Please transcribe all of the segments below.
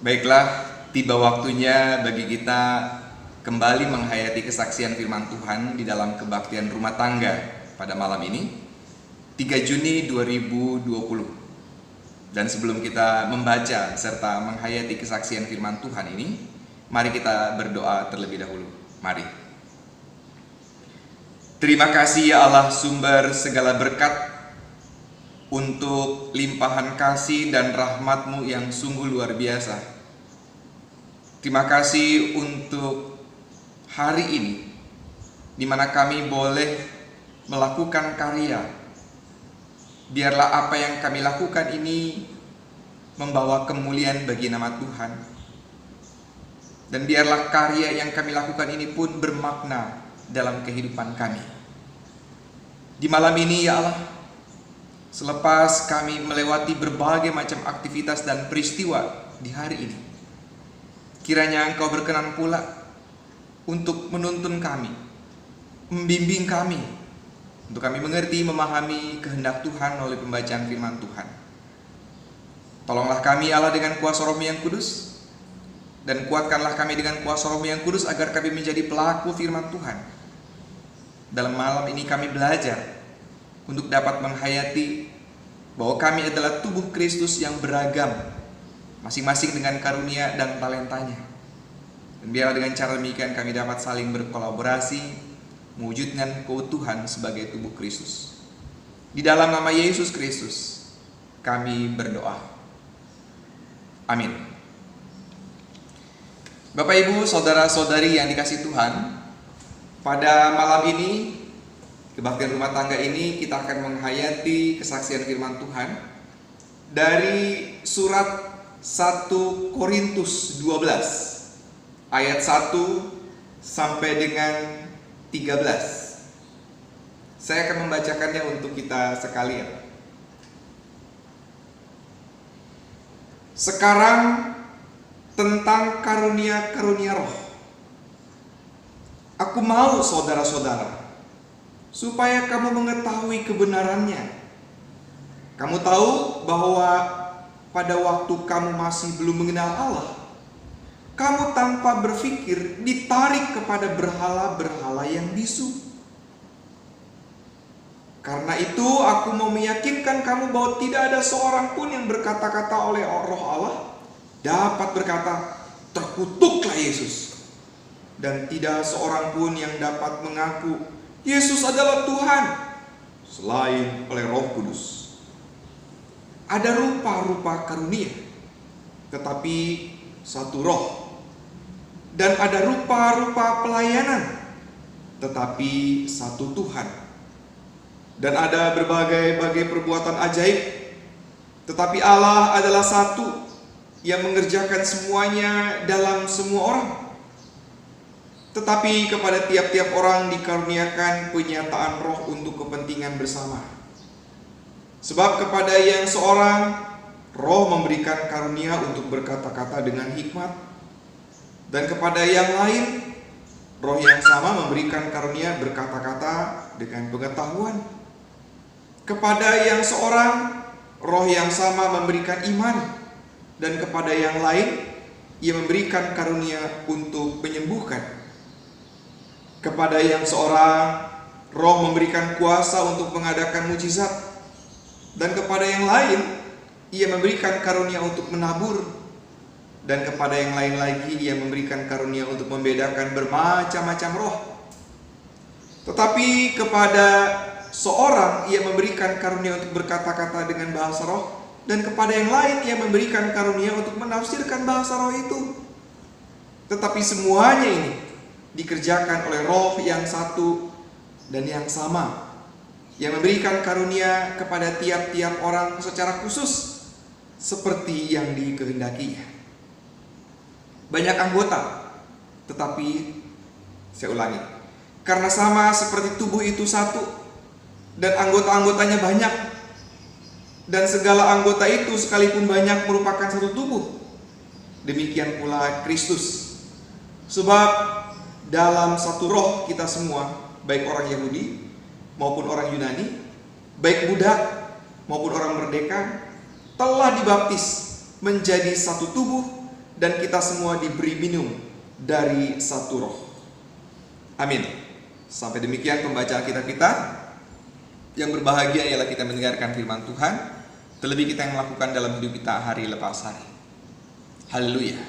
Baiklah, tiba waktunya bagi kita kembali menghayati kesaksian firman Tuhan di dalam kebaktian rumah tangga pada malam ini, 3 Juni 2020. Dan sebelum kita membaca serta menghayati kesaksian firman Tuhan ini, mari kita berdoa terlebih dahulu. Mari. Terima kasih ya Allah, sumber segala berkat, untuk limpahan kasih dan rahmat-Mu yang sungguh luar biasa. Terima kasih untuk hari ini, di mana kami boleh melakukan karya. Biarlah apa yang kami lakukan ini membawa kemuliaan bagi nama Tuhan. Dan biarlah karya yang kami lakukan ini pun bermakna dalam kehidupan kami. Di malam ini ya Allah, selepas kami melewati berbagai macam aktivitas dan peristiwa di hari ini, kiranya Engkau berkenan pula untuk menuntun kami, membimbing kami, untuk kami mengerti, memahami kehendak Tuhan oleh pembacaan firman Tuhan. Tolonglah kami Allah dengan kuasa Roh-Mu yang kudus, dan kuatkanlah kami dengan kuasa Roh-Mu yang kudus agar kami menjadi pelaku firman Tuhan. Dalam malam ini kami belajar untuk dapat menghayati bahwa kami adalah tubuh Kristus yang beragam, masing-masing dengan karunia dan talentanya. Dan biarlah dengan cara demikian kami dapat saling berkolaborasi, mewujudkan keutuhan sebagai tubuh Kristus. Di dalam nama Yesus Kristus kami berdoa. Amin. Bapak, Ibu, saudara-saudari yang dikasihi Tuhan, pada malam ini, kebaktian rumah tangga ini, kita akan menghayati kesaksian firman Tuhan dari surat 1 Korintus 12 ayat 1 sampai dengan 13. Saya akan membacakannya untuk kita sekalian. Sekarang tentang karunia-karunia roh. Aku mau saudara-saudara, supaya kamu mengetahui kebenarannya. Kamu tahu bahwa pada waktu kamu masih belum mengenal Allah, kamu tanpa berpikir ditarik kepada berhala-berhala yang bisu. Karena itu aku mau meyakinkan kamu bahwa tidak ada seorang pun yang berkata-kata oleh Roh Allah dapat berkata, "Terkutuklah Yesus." Dan tidak seorang pun yang dapat mengaku Yesus adalah Tuhan selain oleh Roh Kudus. Ada rupa-rupa karunia, tetapi satu Roh. Dan ada rupa-rupa pelayanan, tetapi satu Tuhan. Dan ada berbagai-bagai perbuatan ajaib, tetapi Allah adalah satu yang mengerjakan semuanya dalam semua orang. Tetapi kepada tiap-tiap orang dikaruniakan penyataan Roh untuk kepentingan bersama. Sebab kepada yang seorang, Roh memberikan karunia untuk berkata-kata dengan hikmat, dan kepada yang lain, Roh yang sama memberikan karunia berkata-kata dengan pengetahuan. Kepada yang seorang, Roh yang sama memberikan iman, dan kepada yang lain, Ia memberikan karunia untuk menyembuhkan. Kepada yang seorang, Roh memberikan kuasa untuk mengadakan mujizat, dan kepada yang lain, Ia memberikan karunia untuk menabur, dan kepada yang lain lagi, Ia memberikan karunia untuk membedakan bermacam-macam roh. Tetapi kepada seorang, Ia memberikan karunia untuk berkata-kata dengan bahasa roh, dan kepada yang lain, Ia memberikan karunia untuk menafsirkan bahasa roh itu. Tetapi semuanya ini dikerjakan oleh Roh yang satu dan yang sama, yang memberikan karunia kepada tiap-tiap orang secara khusus seperti yang dikehendakinya. Banyak anggota, tetapi saya ulangi, karena sama seperti tubuh itu satu dan anggota-anggotanya banyak, dan segala anggota itu sekalipun banyak merupakan satu tubuh, demikian pula Kristus. Sebab dalam satu roh kita semua, baik orang Yahudi maupun orang Yunani, baik budak maupun orang merdeka, telah dibaptis menjadi satu tubuh dan kita semua diberi minum dari satu roh. Amin. Sampai demikian pembacaan kita. Yang berbahagia ialah kita mendengarkan firman Tuhan, terlebih kita yang melakukan dalam hidup kita hari lepas hari. Haleluya.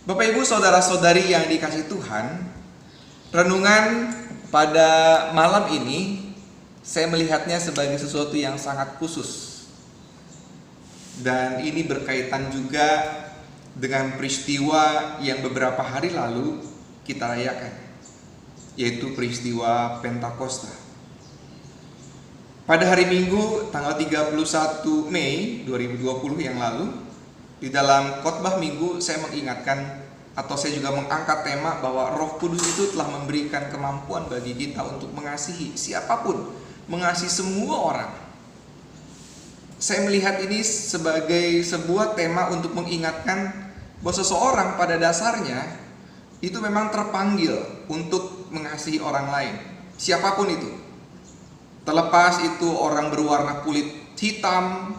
Bapak Ibu saudara-saudari yang dikasihi Tuhan, renungan pada malam ini saya melihatnya sebagai sesuatu yang sangat khusus. Dan ini berkaitan juga dengan peristiwa yang beberapa hari lalu kita rayakan, yaitu peristiwa Pentakosta. Pada hari Minggu tanggal 31 Mei 2020 yang lalu, di dalam khotbah Minggu saya mengingatkan atau saya juga mengangkat tema bahwa Roh Kudus itu telah memberikan kemampuan bagi kita untuk mengasihi siapapun, mengasihi semua orang. Saya melihat ini sebagai sebuah tema untuk mengingatkan bahwa seseorang pada dasarnya itu memang terpanggil untuk mengasihi orang lain, siapapun itu. Terlepas itu orang berwarna kulit hitam,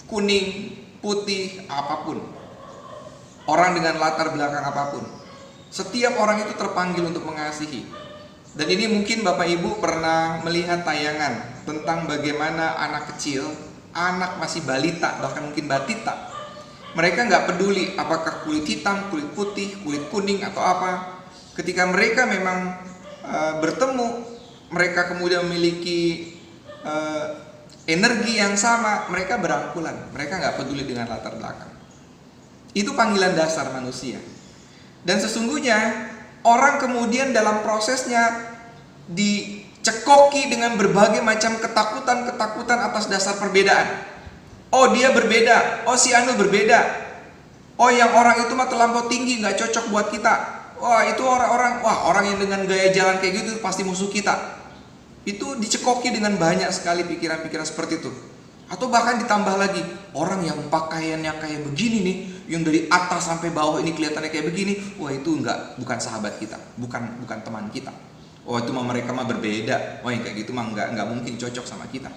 kuning, putih, apapun, orang dengan latar belakang apapun, setiap orang itu terpanggil untuk mengasihi. Dan ini mungkin Bapak Ibu pernah melihat tayangan tentang bagaimana anak kecil, anak masih balita, bahkan mungkin batita, mereka nggak peduli apakah kulit hitam, kulit putih, kulit kuning atau apa. Ketika mereka memang bertemu, mereka kemudian memiliki energi yang sama, mereka berangkulan, mereka nggak peduli dengan latar belakang. Itu panggilan dasar manusia. Dan sesungguhnya orang kemudian dalam prosesnya dicekoki dengan berbagai macam ketakutan atas dasar perbedaan. Oh dia berbeda, oh si Anu berbeda, oh yang orang itu mah terlampau tinggi, nggak cocok buat kita. Wah itu orang yang dengan gaya jalan kayak gitu pasti musuh kita. Itu dicekoki dengan banyak sekali pikiran-pikiran seperti itu. Atau bahkan ditambah lagi, orang yang pakaiannya kayak begini nih, yang dari atas sampai bawah ini kelihatannya kayak begini, wah itu bukan sahabat kita, bukan teman kita. Oh itu mah mereka mah berbeda, wah yang kayak gitu mah nggak mungkin cocok sama kita.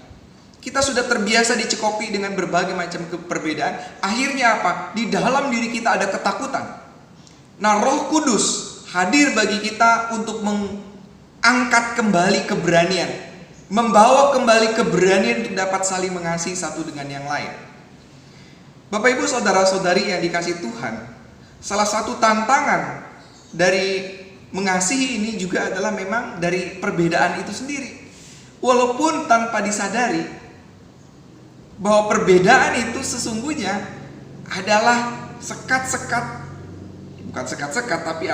Kita sudah terbiasa dicekoki dengan berbagai macam perbedaan. Akhirnya apa? Di dalam diri kita ada ketakutan. Nah Roh Kudus hadir bagi kita untuk angkat kembali keberanian, membawa kembali keberanian untuk dapat saling mengasihi satu dengan yang lain. Bapak Ibu saudara-saudari yang dikasihi Tuhan, salah satu tantangan dari mengasihi ini juga adalah memang dari perbedaan itu sendiri. Walaupun tanpa disadari bahwa perbedaan itu sesungguhnya adalah bukan sekat-sekat tapi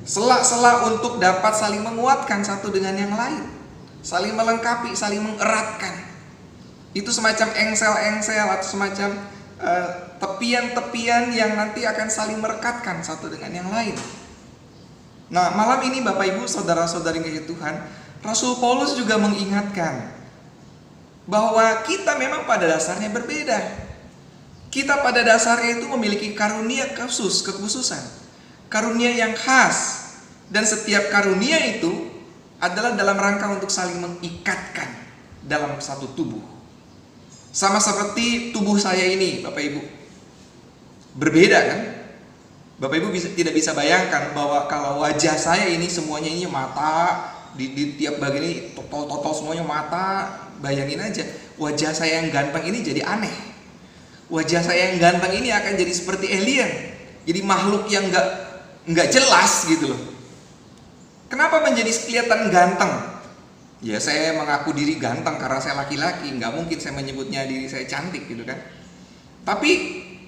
sela-sela untuk dapat saling menguatkan satu dengan yang lain, saling melengkapi, saling mengeratkan. Itu semacam engsel-engsel atau semacam tepian-tepian yang nanti akan saling merekatkan satu dengan yang lain. Nah malam ini Bapak Ibu saudara-saudari yang Tuhan, Rasul Paulus juga mengingatkan bahwa kita memang pada dasarnya berbeda. Kita pada dasarnya itu memiliki karunia kekhususan, karunia yang khas, dan setiap karunia itu adalah dalam rangka untuk saling mengikatkan dalam satu tubuh. Sama seperti tubuh saya ini, Bapak Ibu, berbeda kan? Bapak Ibu tidak bisa bayangkan bahwa kalau wajah saya ini semuanya ini mata, di tiap bagian ini total semuanya mata. Bayangin aja, wajah saya yang ganteng ini jadi aneh. Wajah saya yang ganteng ini akan jadi seperti alien, jadi makhluk yang nggak jelas gitu loh. Kenapa menjadi kelihatan ganteng? Ya saya mengaku diri ganteng karena saya laki-laki, nggak mungkin saya menyebutnya diri saya cantik gitu kan. Tapi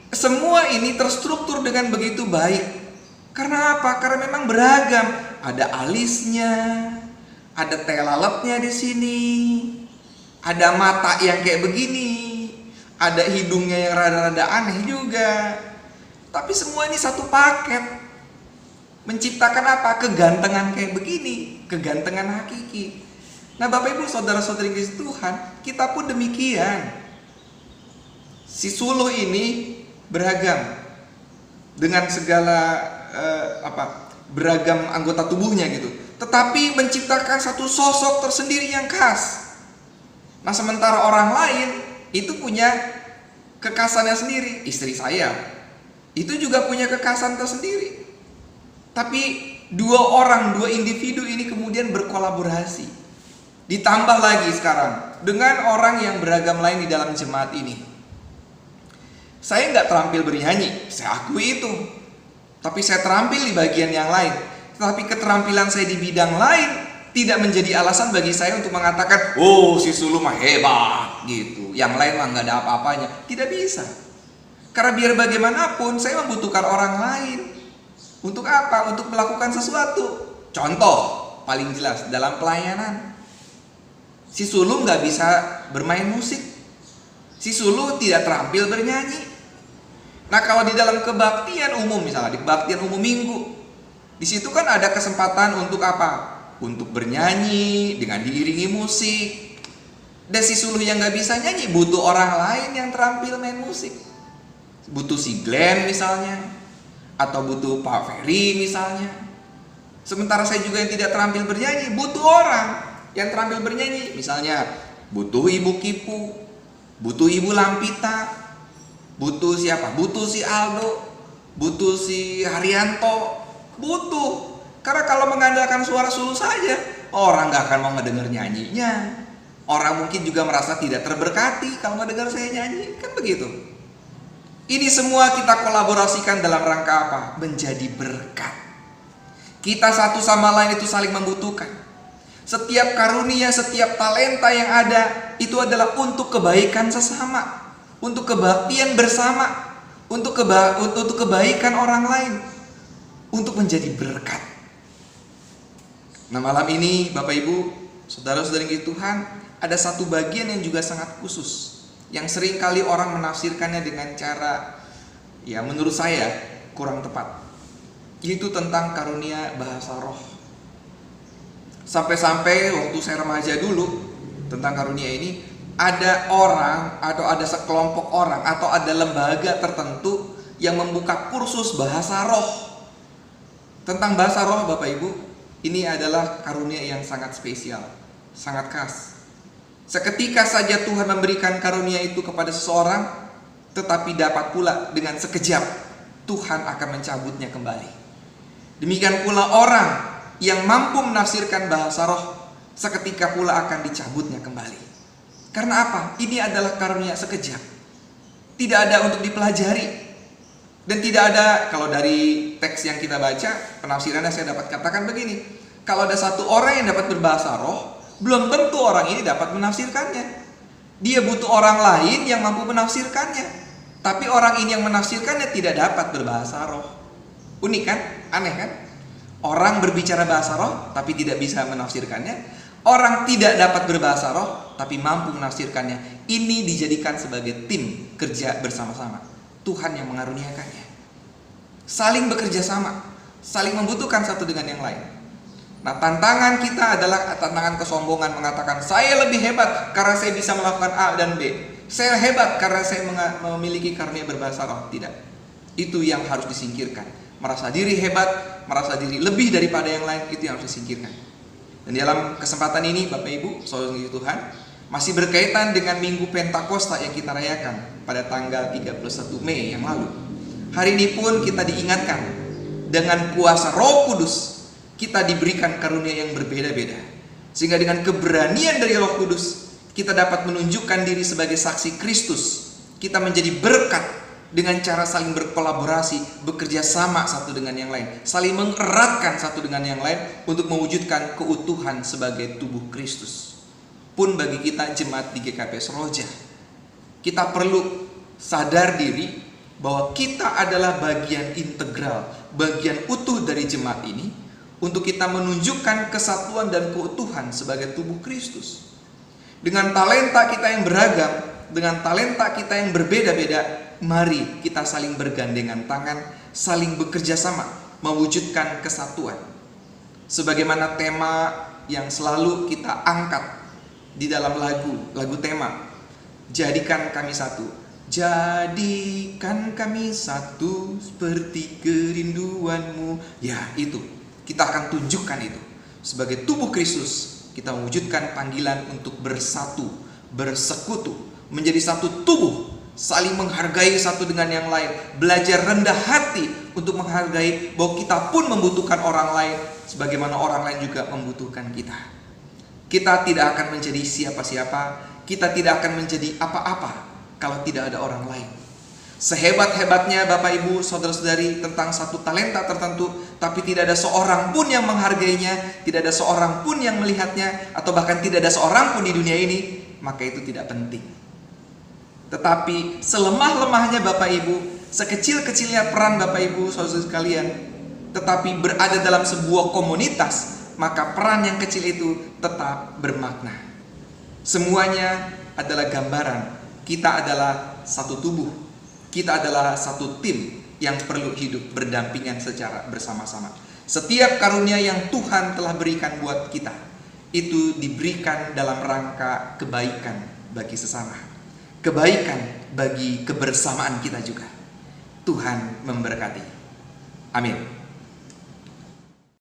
semua ini terstruktur dengan begitu baik. Karena apa? Karena memang beragam. Ada alisnya, ada telaletnya di sini, ada mata yang kayak begini, ada hidungnya yang rada-rada aneh juga. Tapi semua ini satu paket, menciptakan apa? Kegantengan kayak begini, kegantengan hakiki. Nah Bapak Ibu saudara-saudari Tuhan, kita pun demikian. Si Suluh ini beragam dengan segala beragam anggota tubuhnya gitu, tetapi menciptakan satu sosok tersendiri yang khas. Nah sementara orang lain itu punya kekhasannya sendiri. Istri saya itu juga punya kekhasan tersendiri. Tapi dua individu ini kemudian berkolaborasi. Ditambah lagi sekarang dengan orang yang beragam lain di dalam jemaat ini. Saya nggak terampil bernyanyi, saya akui itu. Tapi saya terampil di bagian yang lain. Tetapi keterampilan saya di bidang lain tidak menjadi alasan bagi saya untuk mengatakan, oh si Sulu mah hebat gitu, yang lain mah nggak ada apa-apanya. Tidak bisa. Karena biar bagaimanapun saya membutuhkan orang lain. Untuk apa? Untuk melakukan sesuatu. Contoh paling jelas dalam pelayanan, si Sulu nggak bisa bermain musik, si Sulu tidak terampil bernyanyi. Nah kalau di dalam kebaktian umum, misalnya di kebaktian umum minggu, di situ kan ada kesempatan untuk apa? Untuk bernyanyi dengan diiringi musik. Dan si Sulu yang nggak bisa nyanyi butuh orang lain yang terampil main musik. Butuh si Glenn misalnya, atau butuh Pak Ferry misalnya. Sementara saya juga yang tidak terampil bernyanyi, butuh orang yang terampil bernyanyi. Misalnya butuh Ibu Kipu, butuh Ibu Lampita, butuh siapa? Butuh si Aldo, butuh si Haryanto, butuh. Karena kalau mengandalkan suara Sulu saja, orang gak akan mau ngedenger nyanyinya. Orang mungkin juga merasa tidak terberkati kalau ngedenger saya nyanyi, kan begitu. Ini semua kita kolaborasikan dalam rangka apa? Menjadi berkat. Kita satu sama lain itu saling membutuhkan. Setiap karunia, setiap talenta yang ada itu adalah untuk kebaikan sesama, untuk kebaktian bersama, untuk kebaikan orang lain, untuk menjadi berkat. Nah malam ini Bapak Ibu, saudara-saudari Tuhan, ada satu bagian yang juga sangat khusus, yang sering kali orang menafsirkannya dengan cara, ya menurut saya kurang tepat. Itu tentang karunia bahasa roh. Sampai-sampai waktu saya remaja dulu, tentang karunia ini, ada orang atau ada sekelompok orang atau ada lembaga tertentu yang membuka kursus bahasa roh. Tentang bahasa roh Bapak Ibu, ini adalah karunia yang sangat spesial, sangat khas. Seketika saja Tuhan memberikan karunia itu kepada seseorang, tetapi dapat pula dengan sekejap Tuhan akan mencabutnya kembali. Demikian pula orang yang mampu menafsirkan bahasa roh, seketika pula akan dicabutnya kembali. Karena apa? Ini adalah karunia sekejap. Tidak ada untuk dipelajari. Dan tidak ada, kalau dari teks yang kita baca, penafsirannya saya dapat katakan begini. Kalau ada satu orang yang dapat berbahasa roh, belum tentu orang ini dapat menafsirkannya. Dia butuh orang lain yang mampu menafsirkannya. Tapi orang ini yang menafsirkannya tidak dapat berbahasa roh. Unik kan? Aneh kan? Orang berbicara bahasa roh tapi tidak bisa menafsirkannya. Orang tidak dapat berbahasa roh tapi mampu menafsirkannya. Ini dijadikan sebagai tim kerja bersama-sama. Tuhan yang mengaruniakannya. Saling bekerja sama, saling membutuhkan satu dengan yang lain. Nah, tantangan kita adalah tantangan kesombongan, mengatakan saya lebih hebat karena saya bisa melakukan A dan B. Saya hebat karena saya memiliki karunia berbahasa roh. Tidak. Itu yang harus disingkirkan. Merasa diri hebat, merasa diri lebih daripada yang lain, itu yang harus disingkirkan. Dan dalam kesempatan ini Bapak Ibu, saudara Tuhan, masih berkaitan dengan Minggu Pentakosta yang kita rayakan pada tanggal 31 Mei yang lalu. Hari ini pun kita diingatkan dengan kuasa Roh Kudus kita diberikan karunia yang berbeda-beda. Sehingga dengan keberanian dari Roh Kudus kita dapat menunjukkan diri sebagai saksi Kristus. Kita menjadi berkat dengan cara saling berkolaborasi, bekerja sama satu dengan yang lain, saling mengeratkan satu dengan yang lain untuk mewujudkan keutuhan sebagai tubuh Kristus. Pun bagi kita jemaat di GKP Seroja, kita perlu sadar diri bahwa kita adalah bagian integral, bagian utuh dari jemaat ini, untuk kita menunjukkan kesatuan dan keutuhan sebagai tubuh Kristus. Dengan talenta kita yang beragam, dengan talenta kita yang berbeda-beda, mari kita saling bergandengan tangan, saling bekerja sama, mewujudkan kesatuan. Sebagaimana tema yang selalu kita angkat di dalam lagu tema, jadikan kami satu. Jadikan kami satu seperti kerinduanmu. Ya itu, kita akan tunjukkan itu. Sebagai tubuh Kristus, kita mewujudkan panggilan untuk bersatu, bersekutu, menjadi satu tubuh saling menghargai satu dengan yang lain, belajar rendah hati untuk menghargai bahwa kita pun membutuhkan orang lain sebagaimana orang lain juga membutuhkan kita. Kita tidak akan menjadi siapa-siapa, kita tidak akan menjadi apa-apa kalau tidak ada orang lain. Sehebat-hebatnya Bapak Ibu, saudara-saudari tentang satu talenta tertentu, tapi tidak ada seorang pun yang menghargainya, tidak ada seorang pun yang melihatnya, atau bahkan tidak ada seorang pun di dunia ini, maka itu tidak penting. Tetapi selemah-lemahnya Bapak Ibu, sekecil-kecilnya peran Bapak Ibu, saudara sekalian, tetapi berada dalam sebuah komunitas, maka peran yang kecil itu tetap bermakna. Semuanya adalah gambaran, kita adalah satu tubuh, kita adalah satu tim yang perlu hidup berdampingan secara bersama-sama. Setiap karunia yang Tuhan telah berikan buat kita, itu diberikan dalam rangka kebaikan bagi sesama, kebaikan bagi kebersamaan kita juga. Tuhan memberkati. Amin.